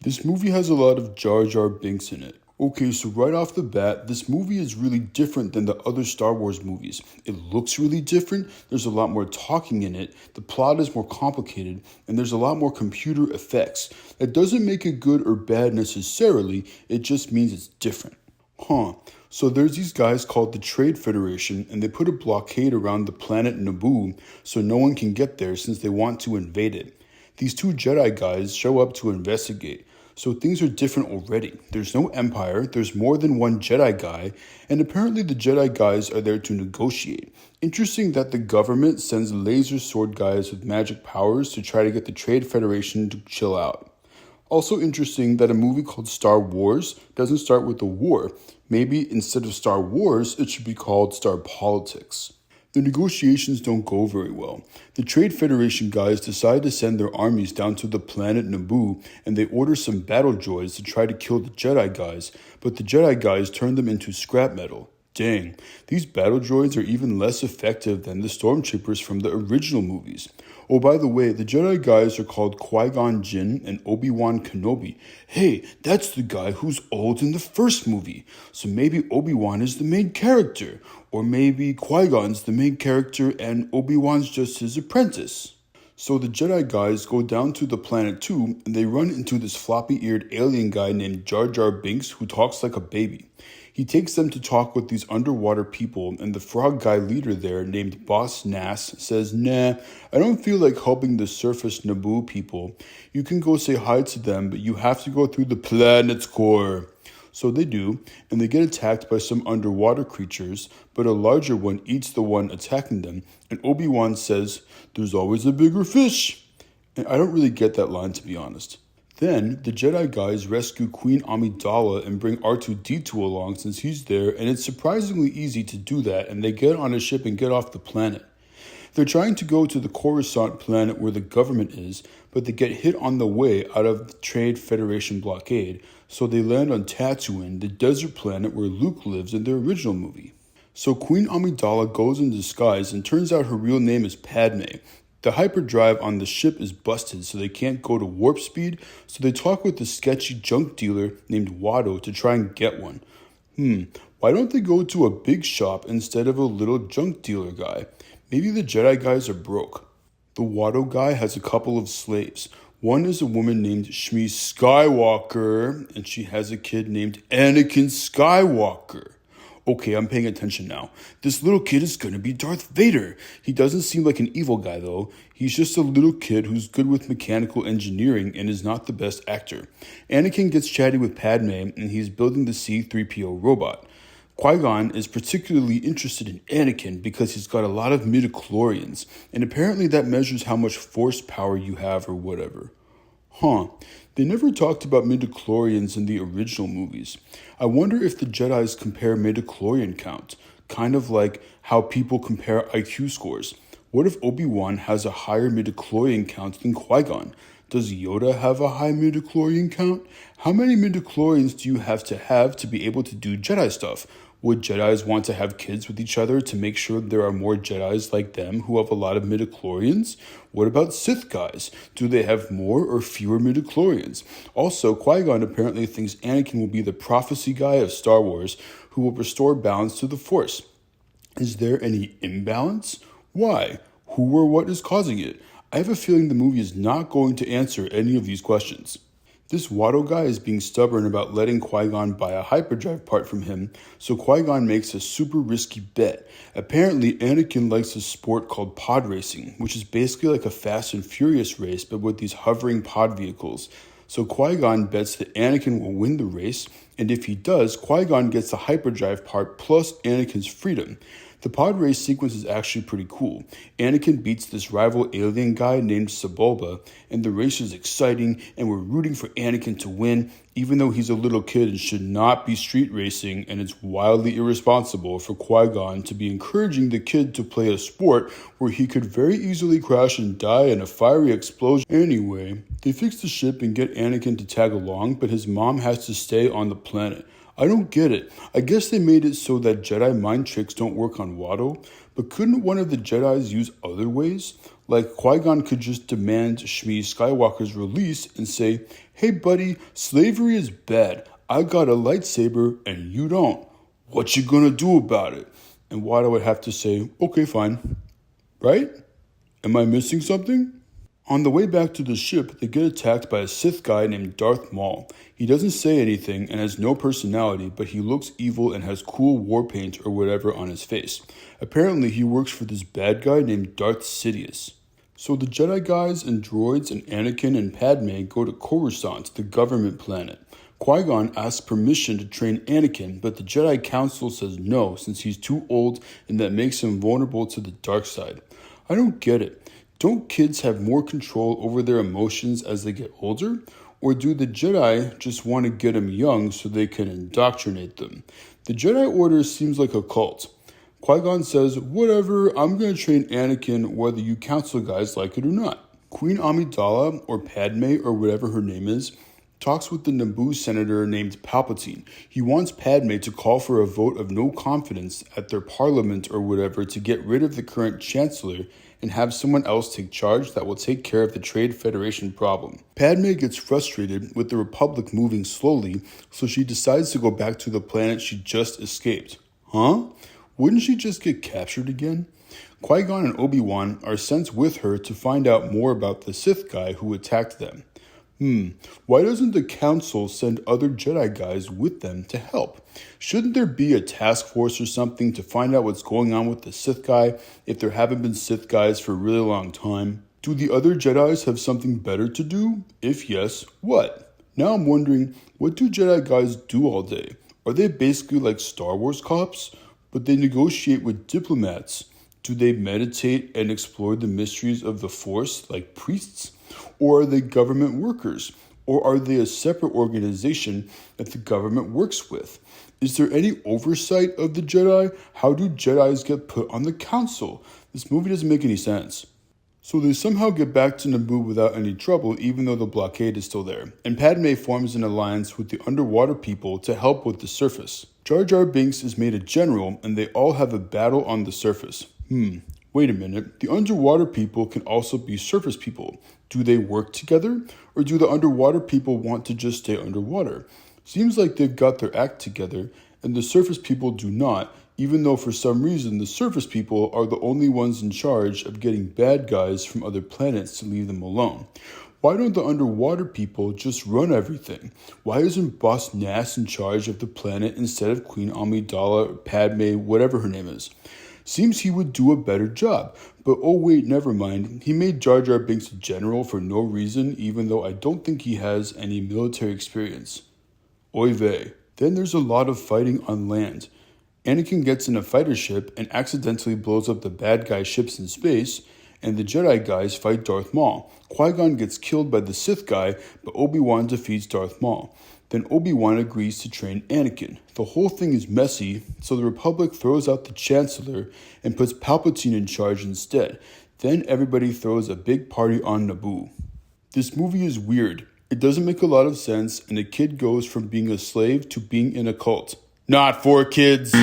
This movie has a lot of Jar Jar Binks in it. Okay, so right off the bat, this movie is really different than the other Star Wars movies. It looks really different, there's a lot more talking in it, the plot is more complicated, and there's a lot more computer effects. That doesn't make it good or bad necessarily, it just means it's different. So there's these guys called the Trade Federation, and they put a blockade around the planet Naboo so no one can get there since they want to invade it. These two Jedi guys show up to investigate. So things are different already. There's no empire, there's more than one Jedi guy, and apparently the Jedi guys are there to negotiate. Interesting that the government sends laser sword guys with magic powers to try to get the Trade Federation to chill out. Also interesting that a movie called Star Wars doesn't start with a war. Maybe instead of Star Wars, it should be called Star Politics. The negotiations don't go very well. The Trade Federation guys decide to send their armies down to the planet Naboo, and they order some battle droids to try to kill the Jedi guys, but the Jedi guys turn them into scrap metal. Dang, these battle droids are even less effective than the stormtroopers from the original movies. Oh, by the way, the Jedi guys are called Qui-Gon Jinn and Obi-Wan Kenobi. Hey, that's the guy who's old in the first movie. So maybe Obi-Wan is the main character. Or maybe Qui-Gon's the main character and Obi-Wan's just his apprentice. So the Jedi guys go down to the planet too, and they run into this floppy-eared alien guy named Jar Jar Binks who talks like a baby. He takes them to talk with these underwater people, and the frog guy leader there, named Boss Nass, says, "Nah, I don't feel like helping the surface Naboo people. You can go say hi to them, but you have to go through the planet's core." So they do, and they get attacked by some underwater creatures, but a larger one eats the one attacking them, and Obi-Wan says, "There's always a bigger fish." And I don't really get that line, to be honest. Then, the Jedi guys rescue Queen Amidala and bring R2-D2 along since he's there, and it's surprisingly easy to do that, and they get on a ship and get off the planet. They're trying to go to the Coruscant planet where the government is, but they get hit on the way out of the Trade Federation blockade, so they land on Tatooine, the desert planet where Luke lives in the original movie. So Queen Amidala goes in disguise, and turns out her real name is Padme. The hyperdrive on the ship is busted, so they can't go to warp speed, so they talk with the sketchy junk dealer named Watto to try and get one. Why don't they go to a big shop instead of a little junk dealer guy? Maybe the Jedi guys are broke. The Watto guy has a couple of slaves. One is a woman named Shmi Skywalker, and she has a kid named Anakin Skywalker. Okay, I'm paying attention now. This little kid is gonna be Darth Vader. He doesn't seem like an evil guy though. He's just a little kid who's good with mechanical engineering and is not the best actor. Anakin gets chatty with Padme and he's building the C-3PO robot. Qui-Gon is particularly interested in Anakin because he's got a lot of midichlorians, and apparently that measures how much force power you have or whatever. They never talked about midichlorians in the original movies. I wonder if the Jedis compare midichlorian count, kind of like how people compare IQ scores. What if Obi-Wan has a higher midichlorian count than Qui-Gon? Does Yoda have a high midichlorian count? How many midichlorians do you have to be able to do Jedi stuff? Would Jedis want to have kids with each other to make sure there are more Jedis like them who have a lot of midichlorians? What about Sith guys? Do they have more or fewer midichlorians? Also, Qui-Gon apparently thinks Anakin will be the prophecy guy of Star Wars who will restore balance to the Force. Is there any imbalance? Why? Who or what is causing it? I have a feeling the movie is not going to answer any of these questions. This Watto guy is being stubborn about letting Qui-Gon buy a hyperdrive part from him, so Qui-Gon makes a super risky bet. Apparently, Anakin likes a sport called pod racing, which is basically like a Fast and Furious race, but with these hovering pod vehicles. So Qui-Gon bets that Anakin will win the race, and if he does, Qui-Gon gets the hyperdrive part plus Anakin's freedom. The pod race sequence is actually pretty cool. Anakin beats this rival alien guy named Sebulba, and the race is exciting, and we're rooting for Anakin to win, even though he's a little kid and should not be street racing, and it's wildly irresponsible for Qui-Gon to be encouraging the kid to play a sport where he could very easily crash and die in a fiery explosion. Anyway, they fix the ship and get Anakin to tag along, but his mom has to stay on the planet. I don't get it. I guess they made it so that Jedi mind tricks don't work on Watto, but couldn't one of the Jedis use other ways? Like Qui-Gon could just demand Shmi Skywalker's release and say, "Hey buddy, slavery is bad. I got a lightsaber and you don't. What you gonna do about it?" And Watto would have to say, "Okay, fine." Right? Am I missing something? On the way back to the ship, they get attacked by a Sith guy named Darth Maul. He doesn't say anything and has no personality, but he looks evil and has cool war paint or whatever on his face. Apparently, he works for this bad guy named Darth Sidious. So the Jedi guys and droids and Anakin and Padme go to Coruscant, the government planet. Qui-Gon asks permission to train Anakin, but the Jedi Council says no since he's too old and that makes him vulnerable to the dark side. I don't get it. Don't kids have more control over their emotions as they get older? Or do the Jedi just want to get them young so they can indoctrinate them? The Jedi Order seems like a cult. Qui-Gon says, "Whatever, I'm going to train Anakin whether you council guys like it or not." Queen Amidala, or Padme, or whatever her name is, talks with the Naboo senator named Palpatine. He wants Padme to call for a vote of no confidence at their parliament or whatever to get rid of the current chancellor and have someone else take charge that will take care of the Trade Federation problem. Padme gets frustrated with the Republic moving slowly, so she decides to go back to the planet she just escaped. Huh? Wouldn't she just get captured again? Qui-Gon and Obi-Wan are sent with her to find out more about the Sith guy who attacked them. Why doesn't the council send other Jedi guys with them to help? Shouldn't there be a task force or something to find out what's going on with the Sith guy if there haven't been Sith guys for a really long time? Do the other Jedis have something better to do? If yes, what? Now I'm wondering, what do Jedi guys do all day? Are they basically like Star Wars cops? But they negotiate with diplomats. Do they meditate and explore the mysteries of the Force like priests? Or are they government workers? Or are they a separate organization that the government works with? Is there any oversight of the Jedi? How do Jedis get put on the council? This movie doesn't make any sense. So they somehow get back to Naboo without any trouble, even though the blockade is still there. And Padme forms an alliance with the underwater people to help with the surface. Jar Jar Binks is made a general, and they all have a battle on the surface. Wait a minute. The underwater people can also be surface people. Do they work together? Or do the underwater people want to just stay underwater? Seems like they've got their act together, and the surface people do not, even though for some reason the surface people are the only ones in charge of getting bad guys from other planets to leave them alone. Why don't the underwater people just run everything? Why isn't Boss Nass in charge of the planet instead of Queen Amidala or Padme, whatever her name is? Seems he would do a better job, but oh wait, never mind. He made Jar Jar Binks a general for no reason, even though I don't think he has any military experience. Oy vey. Then there's a lot of fighting on land. Anakin gets in a fighter ship and accidentally blows up the bad guy ships in space, and the Jedi guys fight Darth Maul. Qui-Gon gets killed by the Sith guy, but Obi-Wan defeats Darth Maul. Then Obi-Wan agrees to train Anakin. The whole thing is messy, so the Republic throws out the Chancellor and puts Palpatine in charge instead. Then everybody throws a big party on Naboo. This movie is weird. It doesn't make a lot of sense, and a kid goes from being a slave to being in a cult. Not for kids.